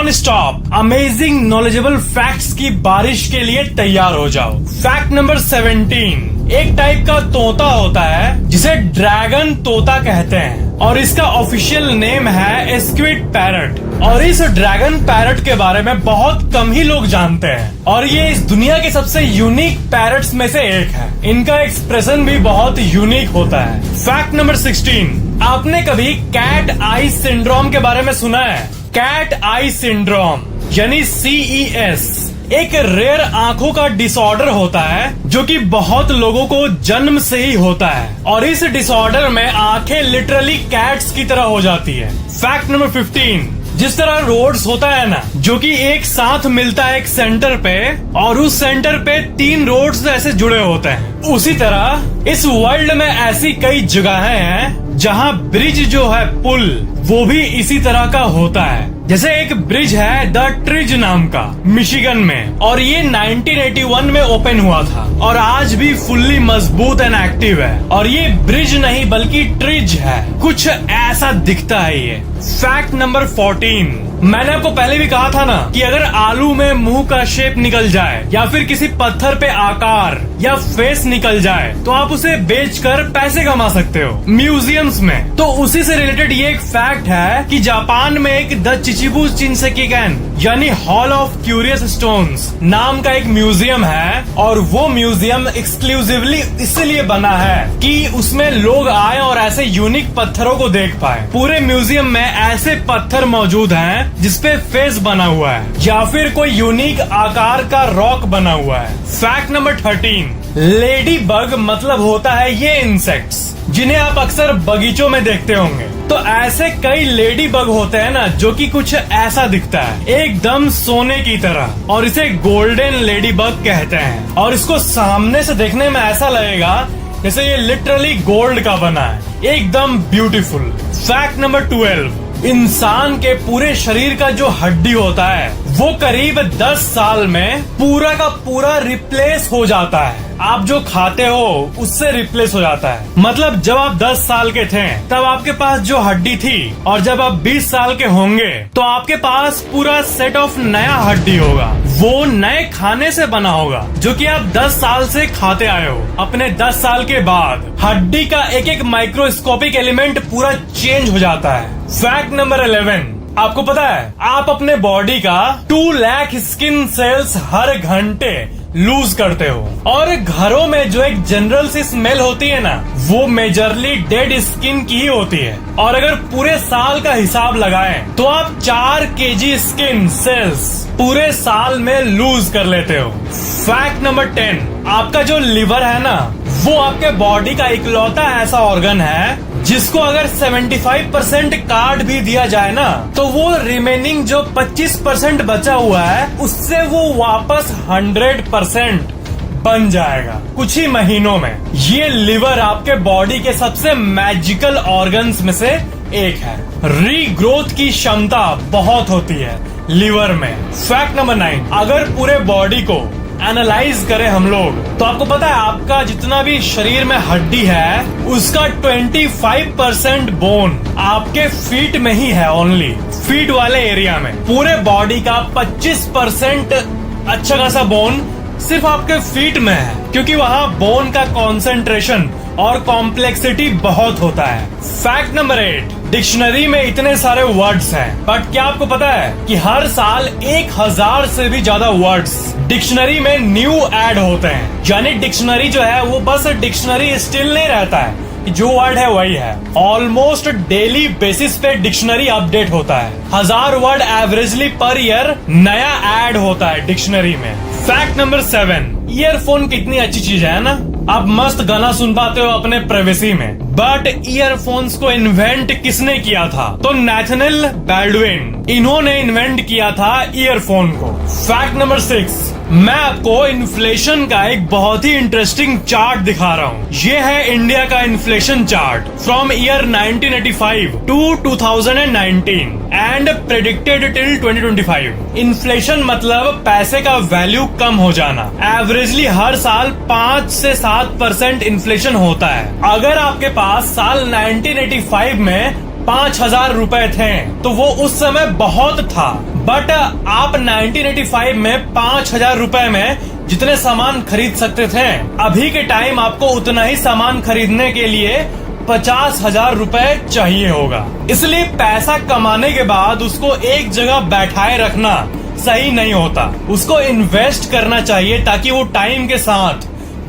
Non stop amazing knowledgeable facts की बारिश के लिए तैयार हो जाओ। फैक्ट नंबर 17, एक टाइप का तोता होता है जिसे ड्रैगन तोता कहते हैं और इसका ऑफिशियल नेम है एस्क्विड पैरट। और इस ड्रैगन पैरट के बारे में बहुत कम ही लोग जानते हैं और ये इस दुनिया के सबसे यूनिक पैरट्स में से एक है। इनका एक्सप्रेशन भी बहुत यूनिक होता है। फैक्ट नंबर 16, आपने कभी कैट आई सिंड्रोम के बारे में सुना है? कैट आई सिंड्रोम यानी CES एक रेयर आंखों का डिसऑर्डर होता है जो कि बहुत लोगों को जन्म से ही होता है और इस डिसऑर्डर में आंखें लिटरली कैट्स की तरह हो जाती है। फैक्ट नंबर 15, जिस तरह रोड्स होता है ना जो कि एक साथ मिलता है एक सेंटर पे और उस सेंटर पे 3 रोड्स ऐसे जुड़े होते हैं, उसी तरह इस वर्ल्ड में ऐसी कई जगहें हैं जहाँ ब्रिज जो है पुल वो भी इसी तरह का होता है। जैसे एक ब्रिज है द ट्रिज नाम का मिशिगन में और ये 1981 में ओपन हुआ था और आज भी फुल्ली मजबूत एंड एक्टिव है और ये ब्रिज नहीं बल्कि ट्रिज है, कुछ ऐसा दिखता है ये। फैक्ट नंबर 14, मैंने आपको पहले भी कहा था ना कि अगर आलू में मुंह का शेप निकल जाए या फिर किसी पत्थर पे आकार या फेस निकल जाए तो आप उसे बेचकर पैसे कमा सकते हो म्यूजियम्स में। तो उसी से रिलेटेड ये एक फैक्ट है कि जापान में एक द चिचिबू चिंसेकिगन यानी हॉल ऑफ क्यूरियस स्टोन्स नाम का एक म्यूजियम है और वो म्यूजियम एक्सक्लूसिवली इसलिए बना है कि उसमें लोग आए और ऐसे यूनिक पत्थरों को देख पाए। पूरे म्यूजियम में ऐसे पत्थर मौजूद हैं जिसपे फेस बना हुआ है या फिर कोई यूनिक आकार का रॉक बना हुआ है। फैक्ट नंबर 13, लेडी बग मतलब होता है ये इंसेक्ट्स जिन्हें आप अक्सर बगीचों में देखते होंगे। तो ऐसे कई लेडी बग होते हैं ना जो कि कुछ ऐसा दिखता है एकदम सोने की तरह और इसे गोल्डन लेडी बग कहते हैं और इसको सामने से देखने में ऐसा लगेगा जैसे ये लिटरली गोल्ड का बना है, एकदम ब्यूटीफुल। फैक्ट नंबर 12, इंसान के पूरे शरीर का जो हड्डी होता है वो करीब 10 साल में पूरा का पूरा रिप्लेस हो जाता है। आप जो खाते हो उससे रिप्लेस हो जाता है। मतलब जब आप 10 साल के थे तब आपके पास जो हड्डी थी और जब आप 20 साल के होंगे तो आपके पास पूरा सेट ऑफ नया हड्डी होगा। वो नए खाने से बना होगा जो कि आप 10 साल से खाते आए हो। अपने 10 साल के बाद हड्डी का एक एक माइक्रोस्कोपिक एलिमेंट पूरा चेंज हो जाता है। फैक्ट नंबर 11, आपको पता है आप अपने बॉडी का 2 लाख स्किन सेल्स हर घंटे लूज करते हो और घरों में जो एक जनरल सी स्मेल होती है ना वो मेजरली डेड स्किन की ही होती है और अगर पूरे साल का हिसाब लगाएं तो आप 4 kg स्किन सेल्स पूरे साल में लूज कर लेते हो। फैक्ट नंबर 10, आपका जो लिवर है ना वो आपके बॉडी का इकलौता ऐसा ऑर्गन है जिसको अगर 75% काट भी दिया जाए ना तो वो रिमेनिंग जो 25% बचा हुआ है उससे वो वापस 100% बन जाएगा कुछ ही महीनों में। ये लिवर आपके बॉडी के सबसे मैजिकल ऑर्गन्स में से एक है। रीग्रोथ की क्षमता बहुत होती है लिवर में। फैक्ट नंबर 9, अगर पूरे बॉडी को एनालाइज करें हम लोग तो आपको पता है आपका जितना भी शरीर में हड्डी है उसका 25% बोन आपके फीट में ही है। ओनली फीट वाले एरिया में पूरे बॉडी का 25% अच्छा खासा बोन सिर्फ आपके फीट में है क्योंकि वहाँ बोन का कॉन्सेंट्रेशन और कॉम्प्लेक्सिटी बहुत होता है। फैक्ट नंबर 8, डिक्शनरी में इतने सारे वर्ड्स हैं बट क्या आपको पता है कि हर साल 1000 से भी ज्यादा वर्ड्स डिक्शनरी में न्यू ऐड होते हैं। यानी डिक्शनरी जो है वो बस डिक्शनरी स्टिल नहीं रहता है, जो वर्ड है वही है। ऑलमोस्ट डेली बेसिस पे डिक्शनरी अपडेट होता है। 1000 वर्ड एवरेजली पर ईयर नया ऐड होता है डिक्शनरी में। फैक्ट नंबर 7, ईयरफोन कितनी अच्छी चीज है ना, आप मस्त गाना सुन पाते हो अपने प्राइवेसी में। बट ईयरफोन्स को इन्वेंट किसने किया था? तो नेथनियल बाल्डविन, इन्होंने इन्वेंट किया था ईयरफोन को। फैक्ट नंबर 6, मैं आपको इन्फ्लेशन का एक बहुत ही इंटरेस्टिंग चार्ट दिखा रहा हूँ। ये है इंडिया का inflation chart from year 1985 to 2019 and predicted till 2025। Inflation मतलब पैसे का वैल्यू कम हो जाना। एवरेजली हर साल 5 से 7% इन्फ्लेशन होता है। अगर आपके पास साल 1985 में 5000 रुपए थे तो वो उस समय बहुत था। बट आप 1985 में 5,000 रुपए में जितने सामान खरीद सकते थे, अभी के टाइम आपको उतना ही सामान खरीदने के लिए 50,000 रुपए चाहिए होगा। इसलिए पैसा कमाने के बाद उसको एक जगह बैठाए रखना सही नहीं होता, उसको इन्वेस्ट करना चाहिए ताकि वो टाइम के साथ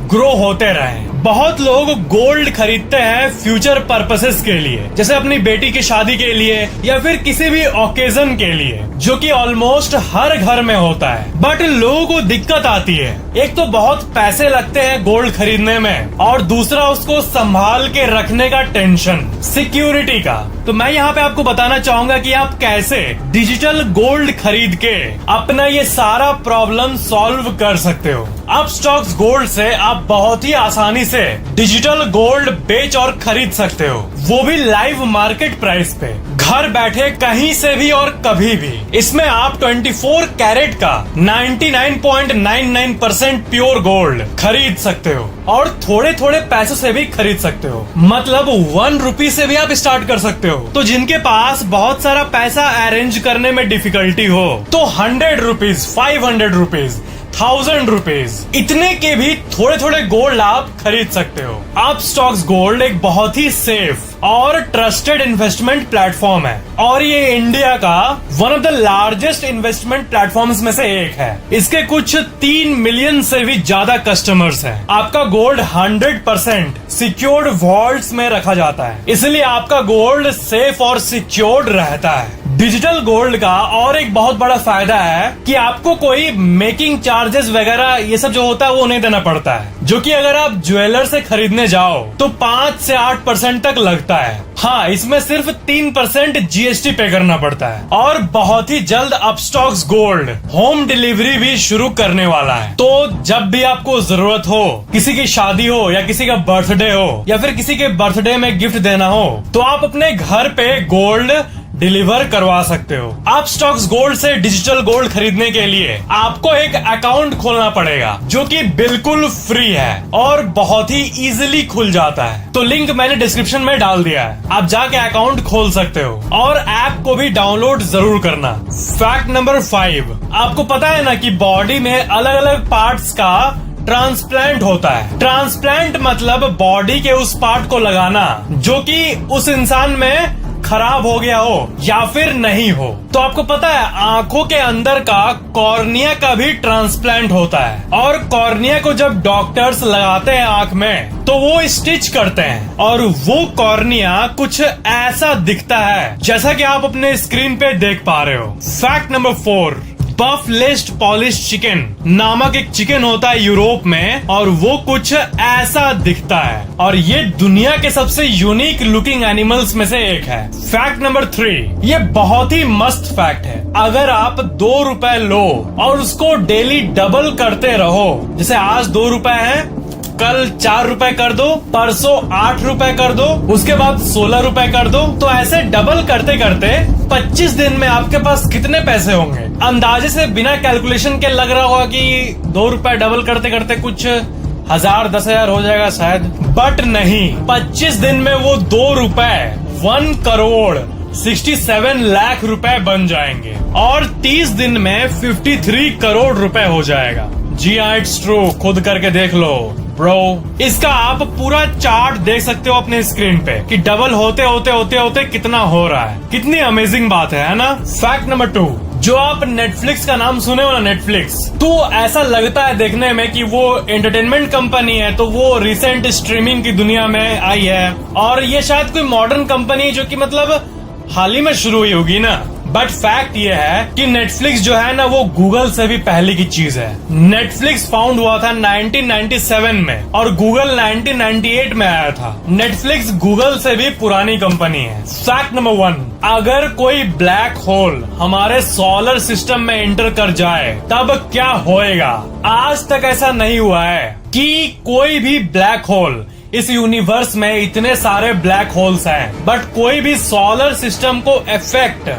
ग्रो होते रहें। बहुत लोग गोल्ड खरीदते हैं फ्यूचर पर्पसेस के लिए, जैसे अपनी बेटी की शादी के लिए या फिर किसी भी ओकेजन के लिए, जो कि ऑलमोस्ट हर घर में होता है। बट लोगों को दिक्कत आती है, एक तो बहुत पैसे लगते हैं गोल्ड खरीदने में, और दूसरा उसको संभाल के रखने का टेंशन, सिक्योरिटी का। तो मैं यहाँ पे आपको बताना चाहूंगा कि आप कैसे डिजिटल गोल्ड खरीद के अपना ये सारा प्रॉब्लम सॉल्व कर सकते हो। अपस्टॉक्स गोल्ड से आप बहुत ही आसानी से डिजिटल गोल्ड बेच और खरीद सकते हो, वो भी लाइव मार्केट प्राइस पे, घर बैठे कहीं से भी और कभी भी। इसमें आप 24 कैरेट का 99.99% प्योर गोल्ड खरीद सकते हो और थोड़े थोड़े पैसों से भी खरीद सकते हो, मतलब 1 रुपी से भी आप स्टार्ट कर सकते हो। तो जिनके पास बहुत सारा पैसा अरेंज करने में डिफिकल्टी हो, तो 100 रुपीज, 500 रुपीज, 1000 रुपीज, इतने के भी थोड़े थोड़े गोल्ड आप खरीद सकते हो। अपस्टॉक्स गोल्ड एक बहुत ही सेफ और ट्रस्टेड इन्वेस्टमेंट प्लेटफॉर्म है, और ये इंडिया का one of the largest investment platforms में से एक है। इसके कुछ 3 मिलियन से भी ज्यादा कस्टमर्स हैं। आपका गोल्ड 100% सिक्योर्ड वॉल्ट्स में रखा जाता है, इसलिए आपका गोल्ड सेफ और सिक्योर्ड रहता है। डिजिटल गोल्ड का और एक बहुत बड़ा फायदा है कि आपको कोई मेकिंग चार्जेस वगैरह ये सब जो होता है वो नहीं देना पड़ता है, जो कि अगर आप ज्वेलर से खरीदने जाओ तो 5 से 8% तक लगता है। हाँ, इसमें सिर्फ 3% जीएसटी पे करना पड़ता है। और बहुत ही जल्द अपस्टॉक्स गोल्ड होम डिलीवरी भी शुरू करने वाला है, तो जब भी आपको जरूरत हो, किसी की शादी हो या किसी का बर्थडे हो या फिर किसी के बर्थडे में गिफ्ट देना हो, तो आप अपने घर पे गोल्ड डिलीवर करवा सकते हो। अपस्टॉक्स गोल्ड से डिजिटल गोल्ड खरीदने के लिए आपको एक अकाउंट खोलना पड़ेगा, जो कि बिल्कुल फ्री है और बहुत ही इजीली खुल जाता है। तो लिंक मैंने डिस्क्रिप्शन में डाल दिया है, आप जाके अकाउंट खोल सकते हो और ऐप को भी डाउनलोड जरूर करना। फैक्ट नंबर 5, आपको पता है ना कि बॉडी में अलग अलग पार्ट्स का ट्रांसप्लांट होता है। ट्रांसप्लांट मतलब बॉडी के उस पार्ट को लगाना जो कि उस इंसान में खराब हो गया हो या फिर नहीं हो। तो आपको पता है आंखों के अंदर का कॉर्निया का भी ट्रांसप्लांट होता है, और कॉर्निया को जब डॉक्टर्स लगाते हैं आंख में तो वो स्टिच करते हैं, और वो कॉर्निया कुछ ऐसा दिखता है जैसा कि आप अपने स्क्रीन पे देख पा रहे हो। फैक्ट नंबर 4, बफ लिस्ट पॉलिश चिकन नामक एक चिकन होता है यूरोप में, और वो कुछ ऐसा दिखता है, और ये दुनिया के सबसे यूनिक लुकिंग एनिमल्स में से एक है। फैक्ट नंबर 3, ये बहुत ही मस्त फैक्ट है। अगर आप 2 रुपए लो और उसको डेली डबल करते रहो, जैसे आज 2 रुपए है, कल 4 रुपए कर दो, परसों 8 रुपए कर दो, उसके बाद 16 रुपए कर दो, तो ऐसे डबल करते करते 25 दिन में आपके पास कितने पैसे होंगे? अंदाजे से बिना कैलकुलेशन के लग रहा होगा कि 2 रुपए डबल करते करते कुछ 1000 10,000 हो जाएगा शायद, बट नहीं, 25 दिन में वो 2 रुपए 1 करोड़ 67 लाख रुपए बन जाएंगे, और 30 दिन में 53 करोड़ रुपए हो जाएगा। जी हाँ, इट्स ट्रू, खुद करके देख लो ब्रो। इसका आप पूरा चार्ट देख सकते हो अपने स्क्रीन पे कि डबल होते होते होते होते कितना हो रहा है। कितनी अमेजिंग बात है ना। फैक्ट नंबर 2, जो आप नेटफ्लिक्स का नाम सुने हो ना, नेटफ्लिक्स, तो ऐसा लगता है देखने में कि वो एंटरटेनमेंट कंपनी है, तो वो रिसेंट स्ट्रीमिंग की दुनिया में आई है, और ये शायद कोई मॉडर्न कंपनी जो कि मतलब हाल ही में शुरू हुई होगी ना। बट फैक्ट ये है कि नेटफ्लिक्स जो है ना, वो गूगल से भी पहले की चीज है। नेटफ्लिक्स फाउंड हुआ था 1997 में और गूगल 1998 में आया था। नेटफ्लिक्स गूगल से भी पुरानी कंपनी है। फैक्ट नंबर 1, अगर कोई ब्लैक होल हमारे सोलर सिस्टम में एंटर कर जाए तब क्या होएगा? आज तक ऐसा नहीं हुआ है कि कोई भी ब्लैक होल, इस यूनिवर्स में इतने सारे ब्लैक होल्स हैं, बट कोई भी सोलर सिस्टम को इफेक्ट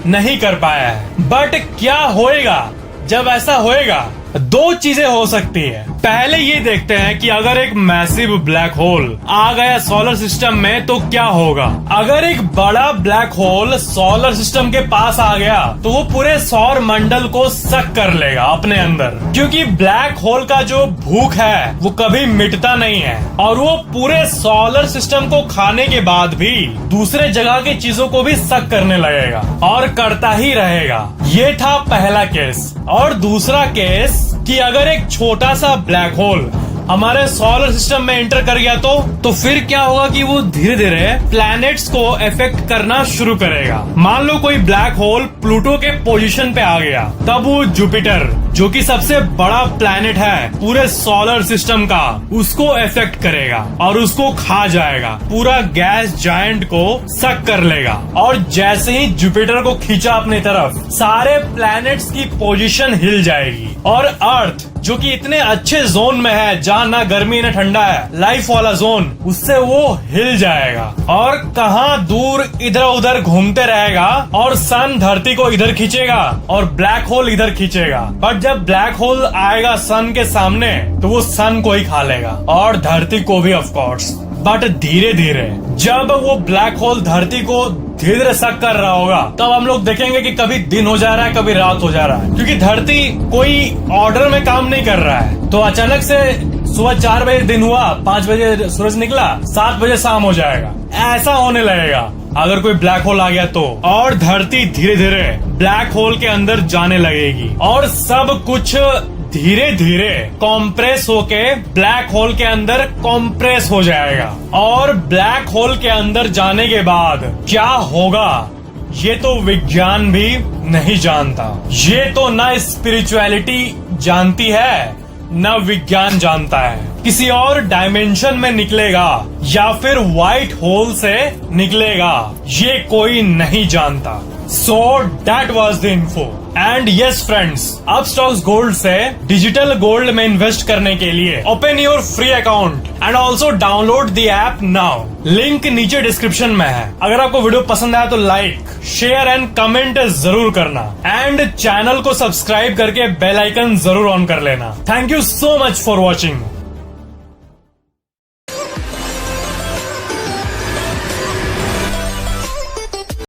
नहीं कर पाया है। बट क्या होएगा जब ऐसा होएगा? 2 चीजें हो सकती है। पहले ये देखते हैं कि अगर एक मैसिव ब्लैक होल आ गया सोलर सिस्टम में तो क्या होगा। अगर एक बड़ा ब्लैक होल सोलर सिस्टम के पास आ गया तो वो पूरे सौर मंडल को सक कर लेगा अपने अंदर, क्योंकि ब्लैक होल का जो भूख है वो कभी मिटता नहीं है और वो पूरे सोलर सिस्टम को खाने के बाद भी दूसरे जगह की चीजों को भी सक करने लगेगा और करता ही रहेगा। ये था पहला केस। और दूसरा केस कि अगर एक छोटा सा ब्लैक होल हमारे सोलर सिस्टम में एंटर कर गया तो फिर क्या होगा कि वो धीरे धीरे प्लैनेट्स को इफेक्ट करना शुरू करेगा। मान लो कोई ब्लैक होल प्लूटो के पोजीशन पे आ गया, तब वो जुपिटर जो कि सबसे बड़ा प्लैनेट है पूरे सोलर सिस्टम का, उसको इफेक्ट करेगा और उसको खा जाएगा, पूरा गैस जायंट को सक कर लेगा। और जैसे ही जुपिटर को खींचा अपनी तरफ, सारे प्लैनेट्स की पोजीशन हिल जाएगी और अर्थ जो कि इतने अच्छे जोन में है जहाँ ना गर्मी ना ठंडा है, लाइफ वाला जोन, उससे वो हिल जाएगा और कहाँ दूर इधर उधर घूमते रहेगा और सन धरती को इधर खींचेगा और ब्लैक होल इधर खींचेगा। बट जब ब्लैक होल आएगा सन के सामने तो वो सन को ही खा लेगा और धरती को भी ऑफ कोर्स। बट धीरे धीरे जब वो ब्लैक होल धरती को धीरे धीरे सक कर रहा होगा तब हम लोग देखेंगे कि कभी दिन हो जा रहा है, कभी रात हो जा रहा है, क्योंकि धरती कोई ऑर्डर में काम नहीं कर रहा है। तो अचानक से सुबह 4 बजे दिन हुआ, 5 बजे सूरज निकला, 7 बजे शाम हो जाएगा, ऐसा होने लगेगा अगर कोई ब्लैक होल आ गया तो। और धरती धीरे धीरे ब्लैक होल के अंदर जाने लगेगी और सब कुछ धीरे धीरे कॉम्प्रेस होके ब्लैक होल के अंदर कॉम्प्रेस हो जाएगा। और ब्लैक होल के अंदर जाने के बाद क्या होगा ये तो विज्ञान भी नहीं जानता। ये तो ना स्पिरिचुअलिटी जानती है न विज्ञान जानता है। किसी और डायमेंशन में निकलेगा या फिर व्हाइट होल से निकलेगा, ये कोई नहीं जानता। So that was the info. And yes friends, Upstocks Gold से डिजिटल गोल्ड में इन्वेस्ट करने के लिए open your free account and also download the app now. Link नीचे डिस्क्रिप्शन में है। अगर आपको वीडियो पसंद आया तो लाइक, शेयर एंड कमेंट जरूर करना एंड चैनल को सब्सक्राइब करके बेल आइकन जरूर ऑन कर लेना। Thank you so much for watching.